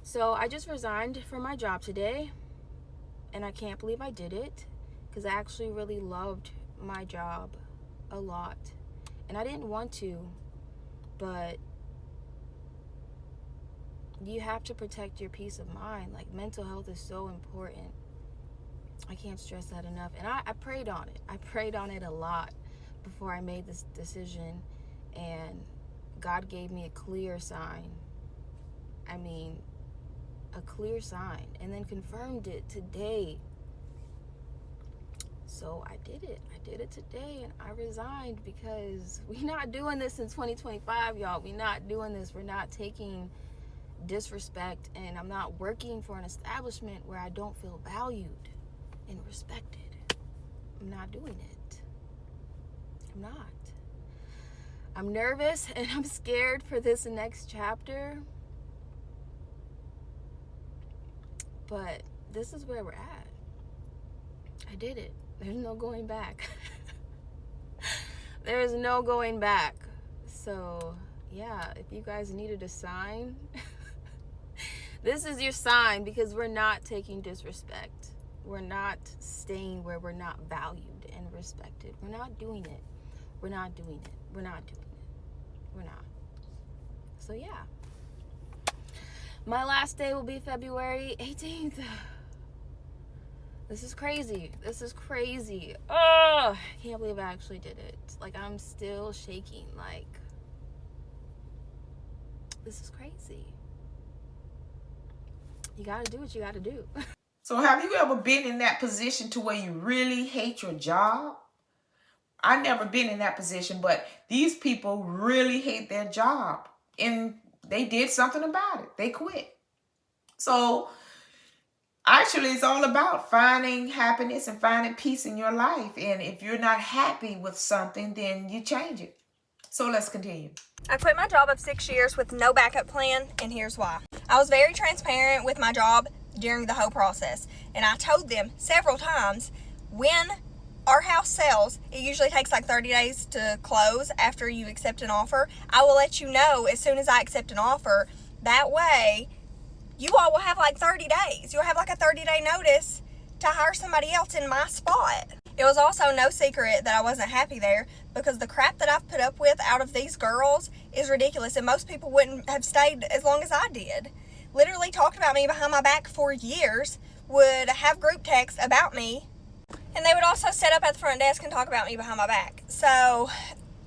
So I just resigned from my job today, and I can't believe I did it because I actually really loved my job a lot, and I didn't want to, but you have to protect your peace of mind. Like, mental health is so important. I can't stress that enough. And I prayed on it. I prayed on it a lot before I made this decision, and God gave me a clear sign. I mean, a clear sign, and then confirmed it today. So I did it. I did it today, and I resigned because we're not doing this in 2025, y'all. We're not doing this. We're not taking disrespect, and I'm not working for an establishment where I don't feel valued and respected. I'm not doing it. I'm not. I'm nervous and I'm scared for this next chapter. But this is where we're at. I did it. There's no going back. There is no going back. So, yeah, if you guys needed a sign, this is your sign, because we're not taking disrespect. We're not staying where we're not valued and respected. We're not doing it. We're not doing it. We're not doing it. We're not. So, yeah. My last day will be February 18th. This is crazy. This is crazy. Oh, I can't believe I actually did it. Like, I'm still shaking. Like, this is crazy. You gotta do what you gotta do. So have you ever been in that position to where you really hate your job? I've never been in that position, but these people really hate their job. And they did something about it. They quit. So actually, it's all about finding happiness and finding peace in your life. And if you're not happy with something, then you change it. So let's continue. I quit my job of 6 years with no backup plan, and here's why. I was very transparent with my job during the whole process, and I told them several times, when our house sells, it usually takes like 30 days to close after you accept an offer. I will let you know as soon as I accept an offer. That way, you all will have like 30 days. You'll have like a 30-day notice to hire somebody else in my spot. It was also no secret that I wasn't happy there, because the crap that I've put up with out of these girls is ridiculous, and most people wouldn't have stayed as long as I did. Literally talked about me behind my back for years, would have group texts about me, and they would also sit up at the front desk and talk about me behind my back. So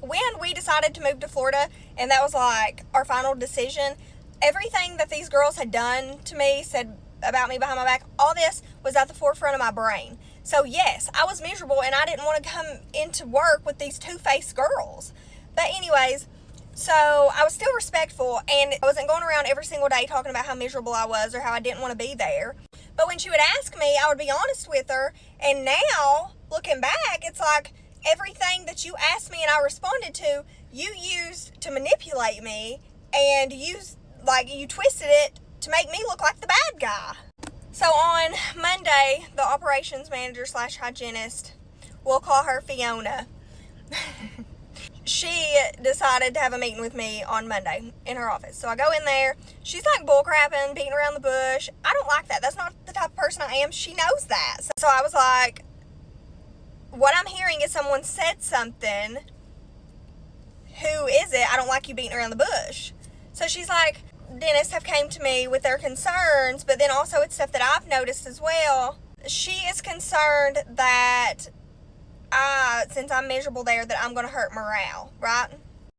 when we decided to move to Florida, and that was like our final decision, everything that these girls had done to me, said about me behind my back, all this was at the forefront of my brain. So yes, I was miserable, and I didn't want to come into work with these two-faced girls. But anyways, so I was still respectful, and I wasn't going around every single day talking about how miserable I was or how I didn't want to be there. But when she would ask me, I would be honest with her. And now, looking back, it's like everything that you asked me and I responded to, you used to manipulate me, and you twisted it to make me look like the bad guy. So on Monday, the operations manager / hygienist, we'll call her Fiona, she decided to have a meeting with me on Monday in her office. So I go in there. She's like bullcrapping, beating around the bush. I don't like that. That's not the type of person I am. She knows that. So I was like, what I'm hearing is someone said something. Who is it? I don't like you beating around the bush. So she's like, dentists have came to me with their concerns, but then also it's stuff that I've noticed as well. She is concerned that since I'm miserable there, that I'm going to hurt morale, right?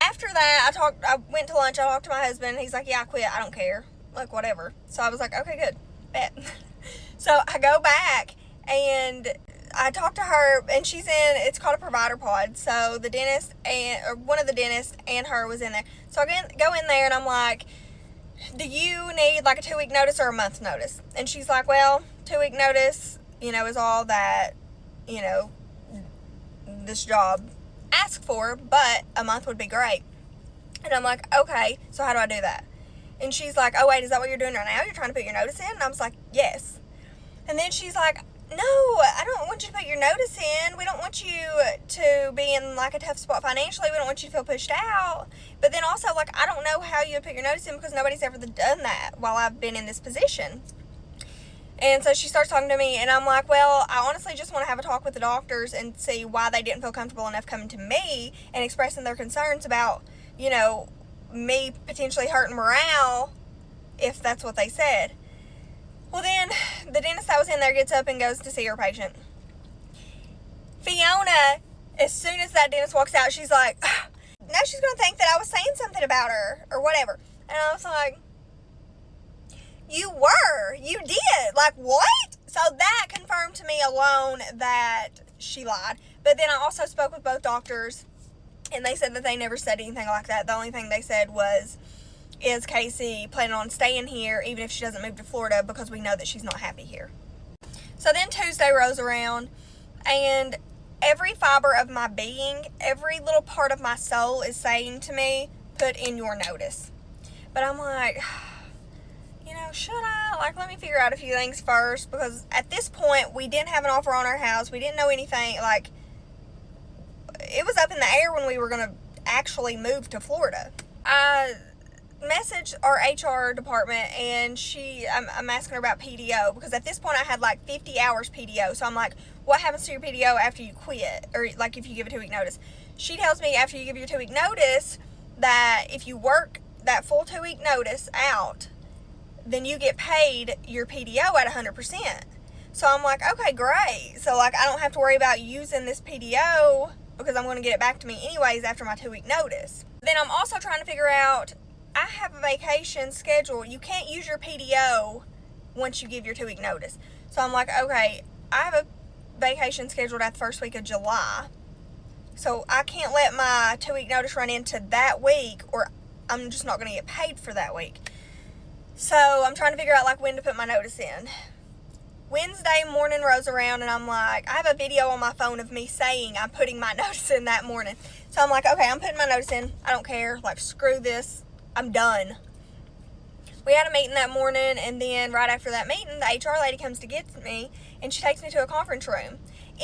After that, I went to lunch, I talked to my husband, he's like, yeah, I quit, I don't care, like, whatever. So I was like, okay, good, bet. So I go back, and I talked to her, and she's in, it's called a provider pod, so the dentist, or one of the dentists and her was in there. So I go in there, and I'm like, do you need like a 2-week notice or a month's notice? And she's like, well, 2-week notice, is all that, this job asks for, but a month would be great. And I'm like, okay, so how do I do that? And she's like, oh wait, is that what you're doing right now? You're trying to put your notice in? And I was like, yes. And then she's like, no, I don't want you to put your notice in. We don't want you to be in like a tough spot financially. We don't want you to feel pushed out. But then also, like, I don't know how you would put your notice in because nobody's ever done that while I've been in this position. And so she starts talking to me, and I'm like, well, I honestly just want to have a talk with the doctors and see why they didn't feel comfortable enough coming to me and expressing their concerns about, you know, me potentially hurting morale if that's what they said. Well, then the dentist that was in there gets up and goes to see her patient. Fiona, as soon as that dentist walks out, she's like, now she's going to think that I was saying something about her or whatever. And I was like, you were. You did. Like, what? So that confirmed to me alone that she lied. But then I also spoke with both doctors, and they said that they never said anything like that. The only thing they said was, is Casey planning on staying here even if she doesn't move to Florida, because we know that she's not happy here. So then Tuesday rolls around, and every fiber of my being, every little part of my soul is saying to me, put in your notice. But I'm like, you know, should I? Like, let me figure out a few things first, because at this point, we didn't have an offer on our house. We didn't know anything. Like, it was up in the air when we were going to actually move to Florida. I messaged our HR department, and I'm asking her about PTO, because at this point I had like 50 hours PTO. So I'm like, what happens to your PTO after you quit, or like if you give a 2-week notice? She tells me after you give your 2-week notice that if you work that full 2-week notice out, then you get paid your PTO at 100%. So I'm like, okay, great. So like, I don't have to worry about using this PTO because I'm going to get it back to me anyways after my 2-week notice. Then I'm also trying to figure out, I have a vacation schedule. You can't use your PTO once you give your 2-week notice. So I'm like, okay, I have a vacation scheduled at the first week of July. So I can't let my 2-week notice run into that week, or I'm just not going to get paid for that week. So I'm trying to figure out like when to put my notice in. Wednesday morning rolls around, and I'm like, I have a video on my phone of me saying I'm putting my notice in that morning. So I'm like, okay, I'm putting my notice in. I don't care. Like, screw this. I'm done. We had a meeting that morning, and then right after that meeting, the HR lady comes to get me, and she takes me to a conference room.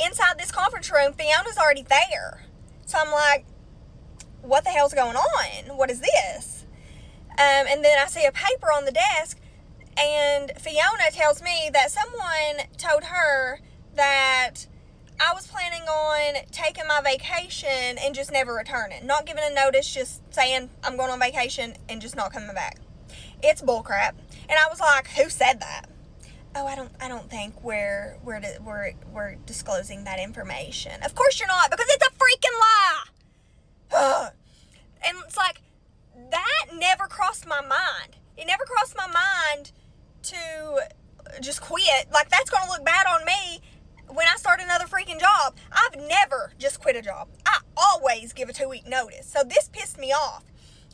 Inside this conference room, Fiona's already there. So I'm like, what the hell's going on? What is this? And then I see a paper on the desk, and Fiona tells me that someone told her that I was planning on taking my vacation and just never returning. Not giving a notice, just saying I'm going on vacation and just not coming back. It's bullcrap. And I was like, who said that? Oh, I don't think we're disclosing that information. Of course you're not, because it's a freaking lie. Ugh. And it's like, that never crossed my mind. It never crossed my mind to just quit. Like, that's going to look bad on me when I start another freaking job. I've never just quit a job. I always give a 2-week notice. So this pissed me off.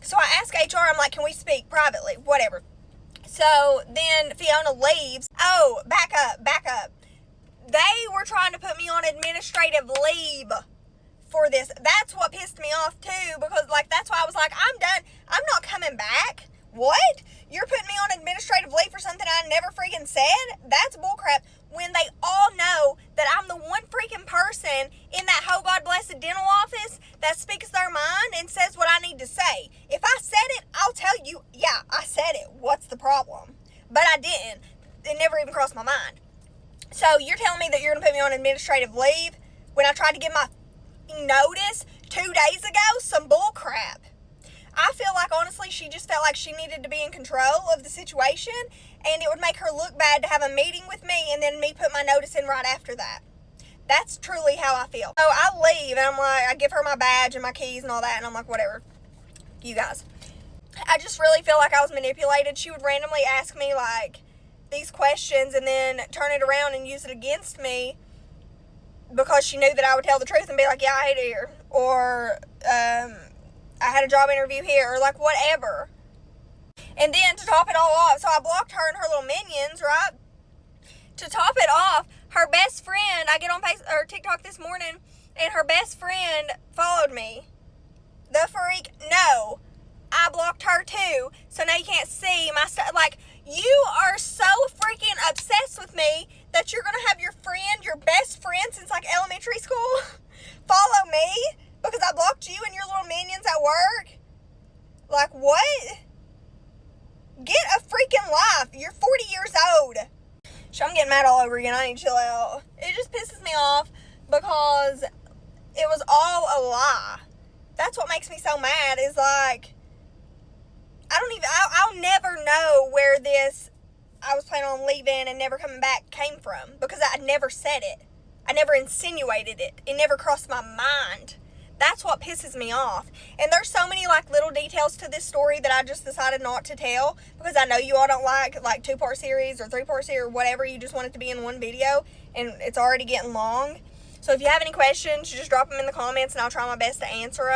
So I asked HR, I'm like, can we speak privately? Whatever. So then Fiona leaves. Oh, back up. They were trying to put me on administrative leave for this. That's what pissed me off too, because like, that's why I was like, I'm done. I'm not coming back. What? You're putting me on administrative leave for something I never freaking said? That's bullcrap. When they all know that I'm the one freaking person in that whole God blessed dental office that speaks their mind and says what I need to say. If I said it, I'll tell you, yeah, I said it. What's the problem? But I didn't. It never even crossed my mind. So you're telling me that you're going to put me on administrative leave when I tried to give my notice 2 days ago? Some bull crap. I feel like, honestly, she just felt like she needed to be in control of the situation, and it would make her look bad to have a meeting with me and then me put my notice in right after that. That's truly how I feel. So I leave, and I'm like, I give her my badge and my keys and all that, and I'm like, whatever, you guys. I just really feel like I was manipulated. She would randomly ask me, like, these questions and then turn it around and use it against me because she knew that I would tell the truth and be like, yeah, I hate it here. Or, I had a job interview here, or like whatever. And then to top it all off, so I blocked her and her little minions, right? To top it off, her best friend, I get on TikTok this morning, and her best friend followed me. The freak, no. I blocked her too, so now you can't see my stuff. Like, you are so freaking obsessed with me that you're gonna have your friend, your best friend since like elementary school, follow me because I blocked you and your little minions at work? Like, what? Get a freaking life. You're 40 years old. So I'm getting mad all over again. I need to chill out. It just pisses me off because it was all a lie. That's what makes me so mad is like, I'll never know where this I was planning on leaving and never coming back came from because I never said it. I never insinuated it. It never crossed my mind. That's what pisses me off. And there's so many like little details to this story that I just decided not to tell because I know you all don't like 2-part series or 3-part series or whatever. You just want it to be in one video and it's already getting long. So if you have any questions, just drop them in the comments and I'll try my best to answer them.